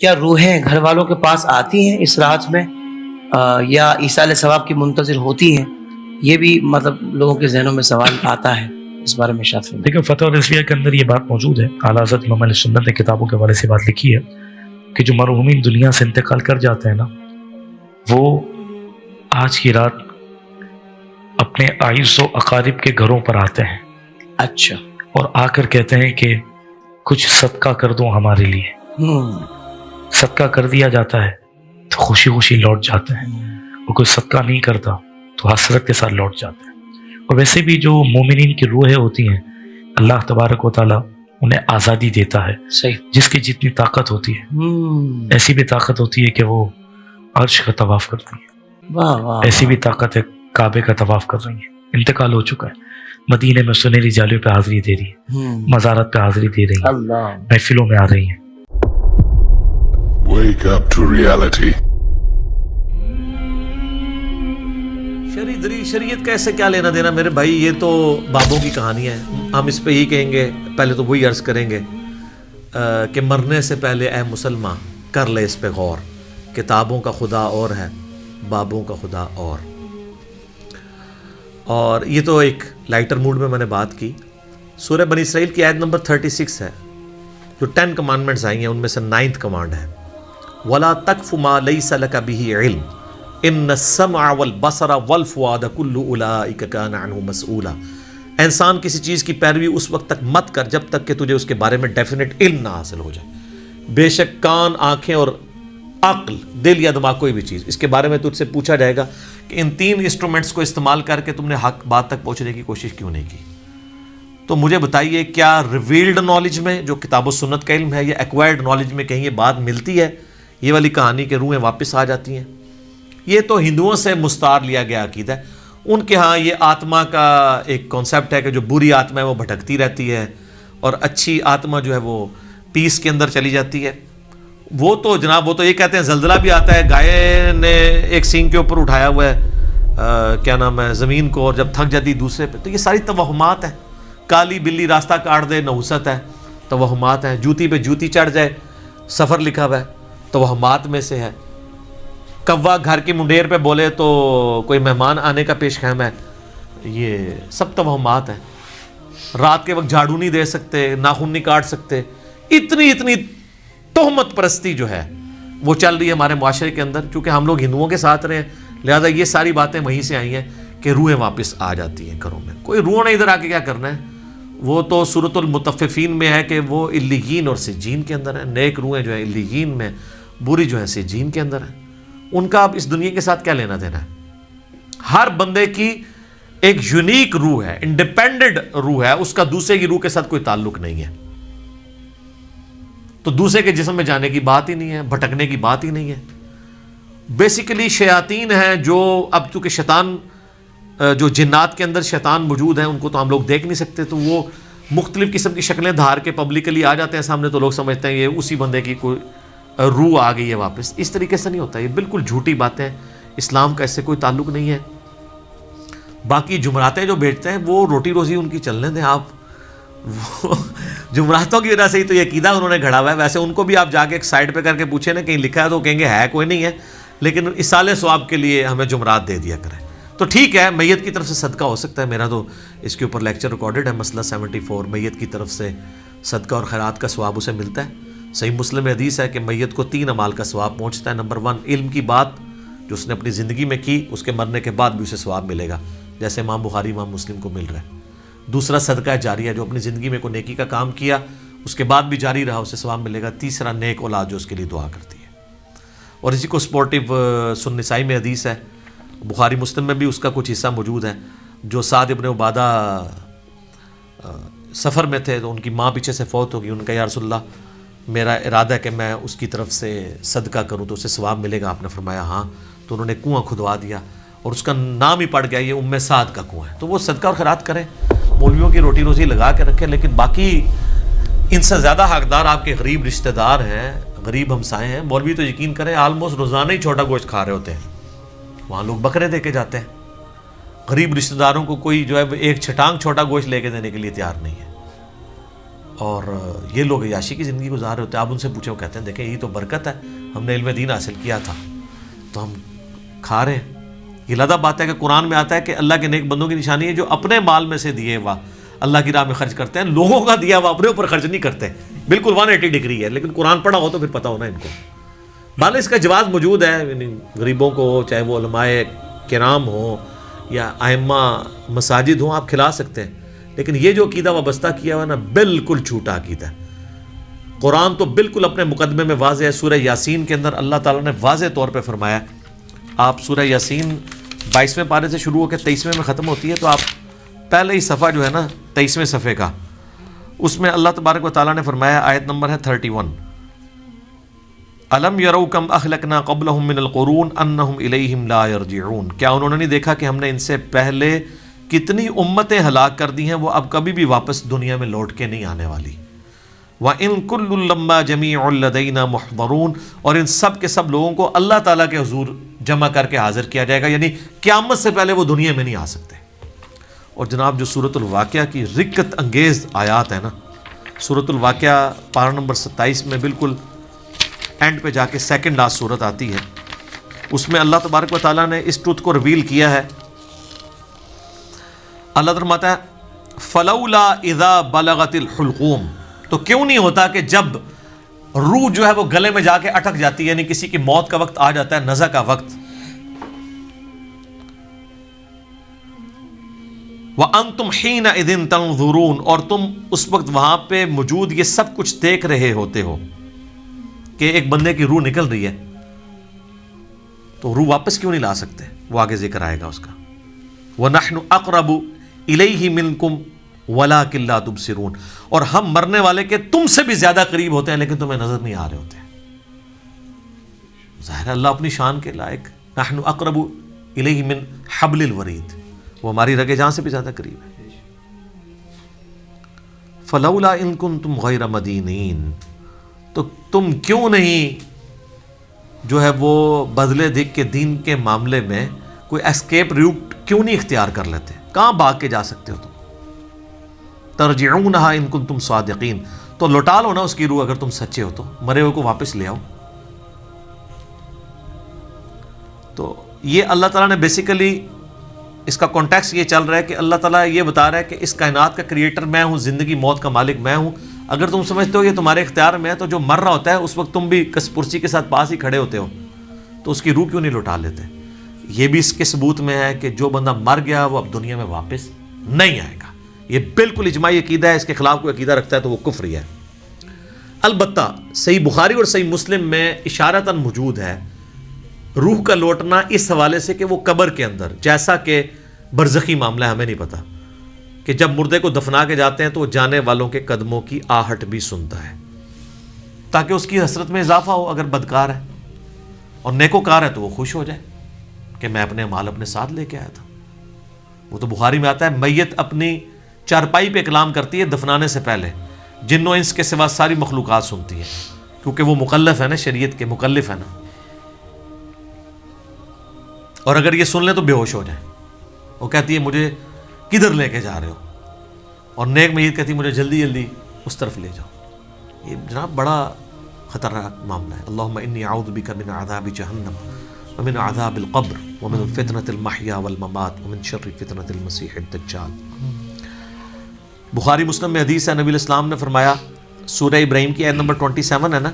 کیا روحیں گھر والوں کے پاس آتی ہیں اس رات میں یا ایصال ثواب کی منتظر ہوتی ہیں؟ یہ بھی مطلب لوگوں کے ذہنوں میں سوال آتا ہے، اس بارے میں ارشاد فرمائیں۔ دیکھیں فتح الرضویہ کے اندر یہ بات موجود ہے، اعلیٰ حضرت امام اہل سنت نے کتابوں کے حوالے سے بات لکھی ہے کہ جو مرحومین دنیا سے انتقال کر جاتے ہیں نا، وہ آج کی رات اپنے اعز و اقارب کے گھروں پر آتے ہیں، اچھا، اور آ کر کہتے ہیں کہ کچھ صدقہ کر دو ہمارے لیے۔ صدقہ کر دیا جاتا ہے تو خوشی خوشی لوٹ جاتے ہیں، اور کوئی صدقہ نہیں کرتا تو حسرت کے ساتھ لوٹ جاتے ہیں۔ اور ویسے بھی جو مومنین کی روحیں ہوتی ہیں، اللہ تبارک و تعالیٰ انہیں آزادی دیتا ہے، صحیح، جس کی جتنی طاقت ہوتی ہے، ایسی بھی طاقت ہوتی ہے کہ وہ عرش کا طواف کرتی ہے، واہ واہ، ایسی بھی طاقت ہے کعبے کا طواف کر رہی ہے۔ انتقال ہو چکا ہے، مدینے میں سنہری جالیوں پہ حاضری دے رہی ہے، مزارات پہ حاضری دے رہی ہیں، اللہ، محفلوں میں آ رہی ہیں۔ Wake up to reality. شریعت کا ایسے کیا لینا دینا میرے بھائی، یہ تو بابوں کی کہانی ہے۔ ہم اس پہ یہی کہیں گے، پہلے تو وہی عرض کریں گے کہ مرنے سے پہلے اے مسلمان کر لے اس پہ غور، کتابوں کا خدا اور ہے، بابوں کا خدا اور یہ تو ایک لائٹر موڈ میں نے بات کی۔ سورہ بنی اسرائیل کی آیت نمبر 36 ہے، جو 10 کمانڈمنٹس آئی ہیں ان میں سے 9th کمانڈ ہے، وَلَا تَقْفُ مَا لَيْسَ لَكَ بِهِ عِلْمٌ ان السمع والبصر والفؤاد كل اولئک کان عنہ مسئولا۔ انسان کسی چیز کی پیروی اس وقت تک مت کر جب تک کہ تجھے اس کے بارے میں ڈیفینیٹ علم نہ حاصل ہو جائے۔ بے شک کان، آنکھیں اور عقل، دل یا دماغ، کوئی بھی چیز، اس کے بارے میں تجھ سے پوچھا جائے گا کہ ان 3 انسٹرومنٹس کو استعمال کر کے تم نے حق بات تک پہنچنے کی کوشش کیوں نہیں کی۔ تو مجھے بتائیے، کیا ریویلڈ نالج میں جو کتاب و سنت کا علم ہے یا ایکوائرڈ نالج میں کہیں یہ بات ملتی ہے، یہ والی کہانی کہ روحیں واپس آ جاتی ہیں؟ یہ تو ہندوؤں سے مستعار لیا گیا عقیدہ ہے۔ ان کے ہاں یہ آتما کا ایک کانسیپٹ ہے کہ جو بری آتما ہے وہ بھٹکتی رہتی ہے اور اچھی آتما جو ہے وہ پیس کے اندر چلی جاتی ہے۔ وہ تو جناب، وہ تو یہ کہتے ہیں زلزلہ بھی آتا ہے، گائے نے ایک سینگ کے اوپر اٹھایا ہوا ہے کیا نام ہے زمین کو، اور جب تھک جاتی دوسرے پہ۔ تو یہ ساری توہمات ہیں۔ کالی بلی راستہ کاٹ دے، نحوست ہے، توہمات ہیں۔ جوتی پہ جوتی چڑھ جائے، سفر لکھا ہوا ہے، توہمات میں سے ہے۔ کوا گھر کی منڈیر پہ بولے تو کوئی مہمان آنے کا پیش خیم ہے، یہ سب توہمات ہیں۔ رات کے وقت جھاڑو نہیں دے سکتے، ناخن نہیں کاٹ سکتے، اتنی تہمت پرستی جو ہے وہ چل رہی ہے ہمارے معاشرے کے اندر۔ چونکہ ہم لوگ ہندوؤں کے ساتھ رہے ہیں، لہٰذا یہ ساری باتیں وہیں سے آئی ہیں کہ روحیں واپس آ جاتی ہیں گھروں میں۔ کوئی روح نے ادھر آ کے کیا کرنا ہے، وہ تو سورۃ المطففین میں ہے کہ وہ علیین اور سجین کے اندر ہیں۔ نیک روحیں جو ہیں علیین میں، بری جو ہیں سجین کے اندر ہیں۔ ان کا اب اس دنیا کے ساتھ کیا لینا دینا ہے؟ ہر بندے کی ایک یونیک روح ہے، انڈیپینڈنٹ روح ہے، اس کا دوسرے کی روح کے ساتھ کوئی تعلق نہیں ہے۔ تو دوسرے کے جسم میں جانے کی بات ہی نہیں ہے، بھٹکنے کی بات ہی نہیں ہے۔ بیسیکلی شیاطین ہیں جو اب چونکہ شیطان جو جنات کے اندر شیطان موجود ہیں ان کو تو ہم لوگ دیکھ نہیں سکتے، تو وہ مختلف قسم کی شکلیں دھار کے پبلکلی آ جاتے ہیں سامنے، تو لوگ سمجھتے ہیں یہ اسی بندے کی کوئی روح آ گئی ہے واپس۔ اس طریقے سے نہیں ہوتا، یہ بالکل جھوٹی باتیں، اسلام کا اس سے کوئی تعلق نہیں ہے۔ باقی جمعراتیں جو بیچتے ہیں وہ روٹی روزی ان کی چلنے دیں آپ، وہ جمعراتوں کی وجہ سے ہی تو یہ عقیدہ انہوں نے گھڑا ہوا ہے۔ ویسے ان کو بھی آپ جا کے ایک سائڈ پہ کر کے پوچھیں نا کہیں لکھا ہے تو کہیں گے ہے کوئی نہیں ہے، لیکن ایصال ثواب کے لیے ہمیں جمعرات دے دیا کریں۔ تو ٹھیک ہے، میت کی طرف سے صدقہ ہو سکتا ہے، میرا تو اس کے اوپر لیکچر ریکارڈڈ ہے، مسئلہ 74، میت کی طرف سے صدقہ اور خیرات کا ثواب اسے ملتا ہے۔ صحیح مسلم میں حدیث ہے کہ میت کو 3 اعمال کا ثواب پہنچتا ہے۔ نمبر 1، علم کی بات جو اس نے اپنی زندگی میں کی، اس کے مرنے کے بعد بھی اسے ثواب ملے گا، جیسے امام بخاری امام مسلم کو مل رہا ہے۔ دوسرا، صدقہ جاریہ، جو اپنی زندگی میں کوئی نیکی کا کام کیا اس کے بعد بھی جاری رہا، اسے ثواب ملے گا۔ تیسرا، نیک اولاد جو اس کے لیے دعا کرتی ہے۔ اور اسی کو سپورٹیو سنن نسائی میں حدیث ہے، بخاری مسلم میں بھی اس کا کچھ حصہ موجود ہے، جو سعد ابن عبادہ سفر میں تھے تو ان کی ماں پیچھے سے فوت ہو گئی، ان کا یا رسول اللہ میرا ارادہ ہے کہ میں اس کی طرف سے صدقہ کروں تو اسے ثواب ملے گا۔ آپ نے فرمایا ہاں، تو انہوں نے کنواں کھدوا دیا اور اس کا نام ہی پڑ گیا، یہ ام سعد کا کنواں ہے۔ تو وہ صدقہ اور خیرات کریں، مولویوں کی روٹی روزی لگا کے رکھیں، لیکن باقی ان سے زیادہ حقدار آپ کے غریب رشتہ دار ہیں، غریب ہمسائے ہیں۔ مولوی تو یقین کریں آلموسٹ روزانہ ہی چھوٹا گوشت کھا رہے ہوتے ہیں، وہاں لوگ بکرے دے کے جاتے ہیں۔ غریب رشتہ داروں کو کوئی جو ہے ایک چھٹانگ چھوٹا گوشت لے کے دینے کے لیے تیار نہیں ہے۔ اور یہ لوگ عیاشی کی زندگی گزار رہے ہوتے ہیں. آپ ان سے پوچھیں، وہ کہتے ہیں دیکھیں یہی تو برکت ہے، ہم نے علم دین حاصل کیا تھا تو ہم کھا رہے ہیں. یہ لادہ بات ہے کہ قرآن میں آتا ہے کہ اللہ کے نیک بندوں کی نشانی ہے جو اپنے مال میں سے دیے ہوا اللہ کی راہ میں خرچ کرتے ہیں، لوگوں کا دیا ہوا اپنے اوپر خرچ نہیں کرتے. بالکل 180 ڈگری ہے، لیکن قرآن پڑھا ہو تو پھر پتہ ہونا ان کو. بھالے اس کا جواز موجود ہے، یعنی غریبوں کو، چاہے وہ علماء کرام ہوں یا ائمہ مساجد ہوں، آپ کھلا سکتے ہیں. لیکن یہ جو عقیدہ وابستہ کیا ہوا نا، بالکل جھوٹا عقیدہ ہے. قرآن تو بالکل اپنے مقدمے میں واضح ہے. سورہ یاسین کے اندر اللہ تعالیٰ نے واضح طور پہ فرمایا، آپ سورہ یاسین 22ویں پارے سے شروع ہو کے 23ویں میں ختم ہوتی ہے، تو آپ پہلے ہی صفحہ جو ہے نا 23ویں صفحے کا، اس میں اللہ تبارک و تعالیٰ نے فرمایا، آیت نمبر ہے 31، الم یروا کم اہلکنا قبلہم من القرون انہم الیہم لا یرجعون. کیا انہوں نے نہیں دیکھا کہ ہم نے ان سے پہلے کتنی امتیں ہلاک کر دی ہیں، وہ اب کبھی بھی واپس دنیا میں لوٹ کے نہیں آنے والی. وَإِن كُلٌّ لَمَّا جَمِيعٌ لَدَيْنَا مُحْضَرُونَ، اور ان سب کے سب لوگوں کو اللہ تعالیٰ کے حضور جمع کر کے حاضر کیا جائے گا، یعنی قیامت سے پہلے وہ دنیا میں نہیں آ سکتے. اور جناب جو سورۃ الواقعہ کی رکت انگیز آیات ہے نا، سورۃ الواقعہ پارہ نمبر 27 میں بالکل اینڈ پہ جا کے سیکنڈ لاسٹ سورت آتی ہے، اس میں اللہ تبارک و تعالیٰ نے اس ٹروتھ کو ریویل کیا ہے. اللہ فرماتا ہے فلولا اذا بلغت الحلقوم، تو کیوں نہیں ہوتا کہ جب روح جو ہے وہ گلے میں جا کے اٹک جاتی ہے، یعنی کسی کی موت کا وقت آ جاتا ہے، نزع کا وقت. وَأَنْتُمْ حِينَئِذٍ تَنْظُرُونَ، اور تم اس وقت وہاں پہ موجود یہ سب کچھ دیکھ رہے ہوتے ہو کہ ایک بندے کی روح نکل رہی ہے، تو روح واپس کیوں نہیں لا سکتے؟ وہ آگے ذکر آئے گا اس کا. وَنَحْنُ أَقْرَبُ إِلَيْهِ مِنْكُمْ وَلَكِنْ لَا تُبْصِرُونَ، اور ہم مرنے والے کے تم سے بھی زیادہ قریب ہوتے ہیں لیکن تمہیں نظر نہیں آ رہے ہوتے. ظاہر اللہ اپنی شان کے لائق، نحن اقرب الیہ من حبل الورید، وہ ہماری رگے جان سے بھی زیادہ قریب ہے. فلولا ان کنتم غیر مدینین، تو تم کیوں نہیں جو ہے وہ بدلے دکھ کے دین کے معاملے میں کوئی اسکیپ روٹ کیوں نہیں اختیار کر لیتے؟ کہاں بھاگ کے جا سکتے ہو تم؟ ترجعونہا ان کنتم صادقین، تو لوٹا لو نا اس کی روح اگر تم سچے ہو، تو مرے ہوئے کو واپس لے آؤ. تو یہ اللہ تعالیٰ نے بیسیکلی اس کا کانٹیکس یہ چل رہا ہے کہ اللہ تعالیٰ یہ بتا رہا ہے کہ اس کائنات کا کریٹر میں ہوں، زندگی موت کا مالک میں ہوں. اگر تم سمجھتے ہو یہ تمہارے اختیار میں ہے، تو جو مر رہا ہوتا ہے اس وقت تم بھی کس پرسی کے ساتھ پاس ہی کھڑے ہوتے ہو، تو اس کی روح کیوں نہیں لوٹا لیتے؟ یہ بھی اس کے ثبوت میں ہے کہ جو بندہ مر گیا وہ اب دنیا میں واپس نہیں آئے گا. یہ بالکل اجماعی عقیدہ ہے، اس کے خلاف کوئی عقیدہ رکھتا ہے تو وہ کفری ہے. البتہ صحیح بخاری اور صحیح مسلم میں اشارتاً موجود ہے روح کا لوٹنا اس حوالے سے کہ وہ قبر کے اندر، جیسا کہ برزخی معاملہ ہے، ہمیں نہیں پتا، کہ جب مردے کو دفنا کے جاتے ہیں تو وہ جانے والوں کے قدموں کی آہٹ بھی سنتا ہے، تاکہ اس کی حسرت میں اضافہ ہو. اگر بدکار ہے اور نیکوکار ہے تو وہ خوش ہو جائے کہ میں اپنے مال اپنے ساتھ لے کے آیا تھا. وہ تو بخاری میں آتا ہے میت اپنی چارپائی پہ کلام کرتی ہے دفنانے سے پہلے، جن و انس کے سوا ساری مخلوقات سنتی ہیں، کیونکہ وہ مکلف ہے نا، شریعت کے مکلف ہے نا. اور اگر یہ سن لیں تو بے ہوش ہو جائیں. وہ کہتی ہے مجھے کدھر لے کے جا رہے ہو، اور نیک میت کہتی ہے مجھے جلدی جلدی اس طرف لے جاؤ. یہ جناب بڑا خطرناک معاملہ ہے. اللہم انی اعوذ بک من عذاب جہنم ومن عذاب القبر ومن فتنة المحیا والممات ومن شر فتنة المسیح الدجال. بخاری مسلم میں حدیث ہے، نبی علیہ السلام نے فرمایا، سورہ ابراہیم کی آیت نمبر 27 ہے نا،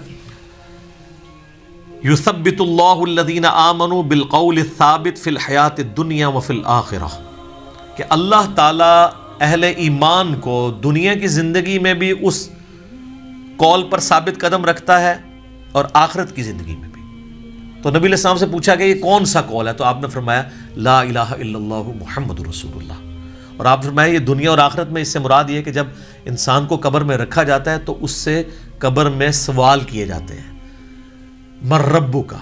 یثبت اللہ الذین آمنوا بالقول الثابت فی الحیات الدنیا وفی الآخرہ، کہ اللہ تعالیٰ اہل ایمان کو دنیا کی زندگی میں بھی اس قول پر ثابت قدم رکھتا ہے اور آخرت کی زندگی میں بھی. تو نبی علیہ السلام سے پوچھا کہ یہ کون سا قول ہے؟ تو آپ نے فرمایا لا الہ الا اللہ محمد رسول اللہ. اور آپ فرمایا یہ دنیا اور آخرت میں اس سے مراد یہ ہے کہ جب انسان کو قبر میں رکھا جاتا ہے تو اس سے قبر میں سوال کیے جاتے ہیں، من ربک کا،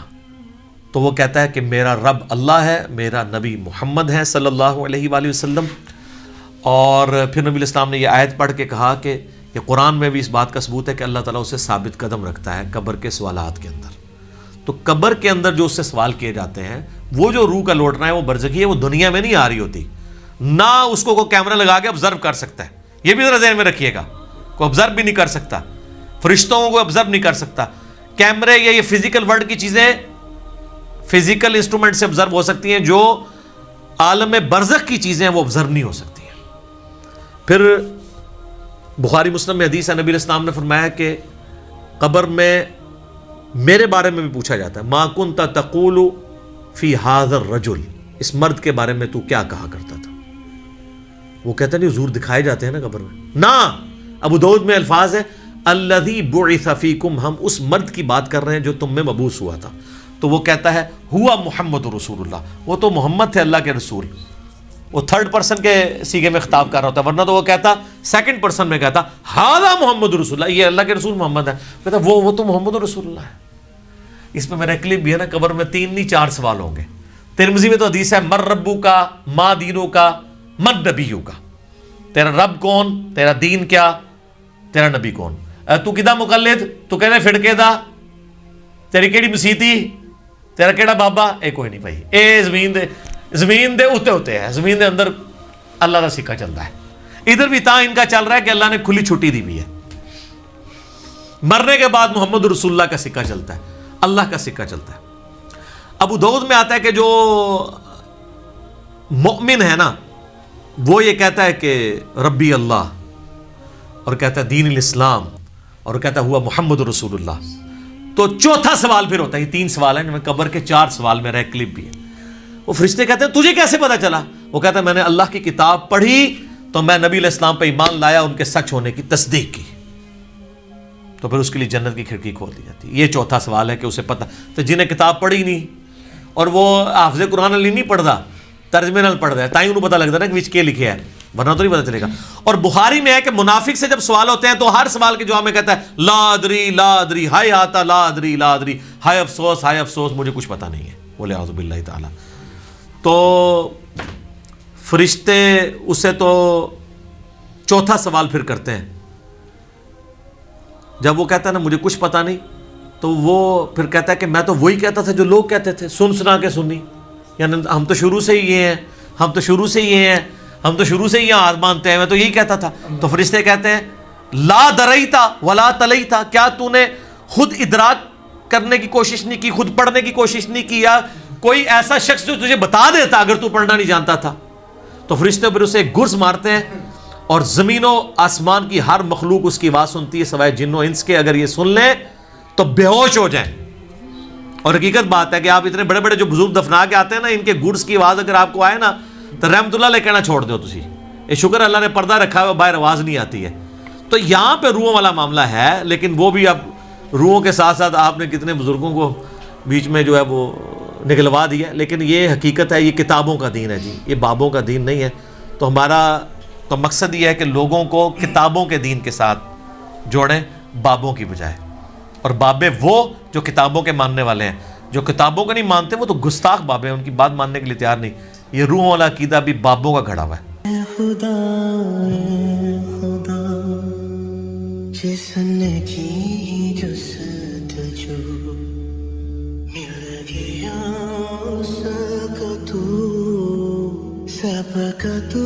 تو وہ کہتا ہے کہ میرا رب اللہ ہے، میرا نبی محمد ہے صلی اللہ علیہ وآلہ وسلم. اور پھر نبی علیہ السلام نے یہ آیت پڑھ کے کہا کہ یہ قرآن میں بھی اس بات کا ثبوت ہے کہ اللہ تعالیٰ اسے ثابت قدم رکھتا ہے قبر کے سوالات کے اندر. تو قبر کے اندر جو اس سے سوال کیے جاتے ہیں، وہ جو روح کا لوٹنا ہے وہ برزخی ہے، وہ دنیا میں نہیں آ رہی ہوتی، نہ اس کو کوئی کیمرہ لگا کے آبزرو کر سکتا ہے. یہ بھی ذرا ذہن میں رکھیے گا. کوئی آبزرو بھی نہیں کر سکتا, فرشتوں کو آبزرو نہیں کر سکتا. کیمرے یا یہ فزیکل ورلڈ کی چیزیں فزیکل انسٹرومنٹ سے آبزرو ہو سکتی ہیں, جو عالم برزخ کی چیزیں ہیں وہ آبزرو نہیں ہو سکتی ہیں. پھر بخاری مسلم میں حدیث ہے, نبی علیہ السلام نے فرمایا کہ قبر میں میرے بارے میں بھی پوچھا جاتا ہے, ما کنت تقول فی ھذا الرجل, اس مرد کے بارے میں تو کیا کہا کرتا تھا. وہ کہتا نہیں حضور دکھائے جاتے ہیں نا قبر میں. نا, ابو داؤد میں الفاظ ہے الذی بعث فیکم, ہم اس مرد کی بات کر رہے ہیں جو تم میں مبعوث ہوا تھا. تو وہ کہتا ہے ہوا محمد رسول اللہ, وہ تو محمد تھے اللہ کے رسول. وہ تھرڈ پرسن کے سیغے میں خطاب کر رہا ہوتا, ورنہ تو وہ کہتا سیکنڈ پرسن میں کہتا ھذا محمد رسول اللہ, یہ اللہ کے رسول محمد ہے. کہتا وہ تو محمد رسول اللہ ہے. اس میں میرا کلپ بھی ہے نا, قبر میں 3 نہیں 4 سوال ہوں گے. ترمذی میں تو حدیث ہے مر ربو کا, ما دینو کا, من نبیو کا, تیرا رب کون, تیرا دین کیا, تیرا نبی کون. تو کدا مقلد, تو کہنے فڑکے دا, تیری کیڑی مسیتی, تیرا کیڑا بابا, اے کوئی نہیں بھائی, اے زمین دے اتے ہوتے ہیں, زمین دے اندر اللہ کا سکہ چلتا ہے. ادھر بھی ان کا چل رہا ہے کہ اللہ نے کھلی چھٹی دی بھی ہے. مرنے کے بعد محمد رسول اللہ کا سکہ چلتا ہے, اللہ کا سکہ چلتا ہے. ابو داؤد میں آتا ہے کہ جو مؤمن ہے نا, وہ یہ کہتا ہے کہ ربی اللہ, اور کہتا ہے دین الاسلام, اور کہتا ہوا محمد رسول اللہ. تو چوتھا سوال پھر ہوتا ہے, یہ 3 سوال ہیں, قبر کے 4 سوال میرا ایک کلپ بھی ہے. وہ فرشتے کہتے ہیں تجھے کیسے پتا چلا؟ وہ کہتا ہے میں نے اللہ کی کتاب پڑھی تو میں نبی علیہ السلام پہ ایمان لایا, ان کے سچ ہونے کی تصدیق کی, تو پھر اس کے لیے جنت کی کھڑکی کھول دی جاتی ہے. یہ چوتھا سوال ہے کہ اسے پتہ. تو جنہیں کتاب پڑھی نہیں اور وہ حافظ قرآن علی نہیں پڑھتا, ترجمے نال پڑھتا ہے, تائیں انہوں پتہ لگتا ہے نا کہ وچ کے لکھے ہے, ورنہ تو نہیں پتہ چلے گا. اور بخاری میں ہے کہ منافق سے جب سوال ہوتے ہیں تو ہر سوال کے جواب میں کہتا ہے لا ادری لا ادری, ہائے آتا لا ادری لا ادری, ہائے افسوس مجھے کچھ پتہ نہیں ہے. بولے اعوذ باللہ تعالی. تو فرشتے اسے تو چوتھا سوال پھر کرتے ہیں. جب وہ کہتا ہے نا مجھے کچھ پتہ نہیں, تو وہ پھر کہتا ہے کہ میں تو وہی کہتا تھا جو لوگ کہتے تھے, سنا کے سنی, یعنی ہم تو شروع سے ہی یہ ہیں, ہم تو شروع سے ہی ہاتھ باندھتے ہیں, میں تو یہی کہتا تھا. تو فرشتے کہتے ہیں لا دریتا ولا تلیتا, کیا تو نے خود ادراک کرنے کی کوشش نہیں کی, خود پڑھنے کی کوشش نہیں کی, یا کوئی ایسا شخص جو تجھے بتا دیتا اگر تو پڑھنا نہیں جانتا تھا. تو فرشتے پھر اسے گرز مارتے ہیں, اور زمین و آسمان کی ہر مخلوق اس کی آواز سنتی ہے سوائے جن و انس کے. اگر یہ سن لیں تو بے ہوش ہو جائیں. اور حقیقت بات ہے کہ آپ اتنے بڑے بڑے جو بزرگ دفنا کے آتے ہیں نا, ان کے گرز کی آواز اگر آپ کو آئے نا تو رحمت اللہ لے کہنا چھوڑ دو تسی. یہ شکر اللہ نے پردہ رکھا ہے, باہر آواز نہیں آتی ہے. تو یہاں پہ روحوں والا معاملہ ہے, لیکن وہ بھی اب روحوں کے ساتھ ساتھ آپ نے کتنے بزرگوں کو بیچ میں جو ہے وہ نکلوا دیا. لیکن یہ حقیقت ہے, یہ کتابوں کا دین ہے جی, یہ بابوں کا دین نہیں ہے. تو ہمارا تو مقصد یہ ہے کہ لوگوں کو کتابوں کے دین کے ساتھ جوڑیں بابوں کی بجائے. اور بابے وہ جو کتابوں کے ماننے والے ہیں, جو کتابوں کو نہیں مانتے وہ تو گستاخ بابے ہیں, ان کی بات ماننے کے لیے تیار نہیں. یہ روحوں والا عقیدہ بھی بابوں کا گھڑا ہوا ہے. خدا جس نے کی جستجو مل گیا اس کا تو سب کا تو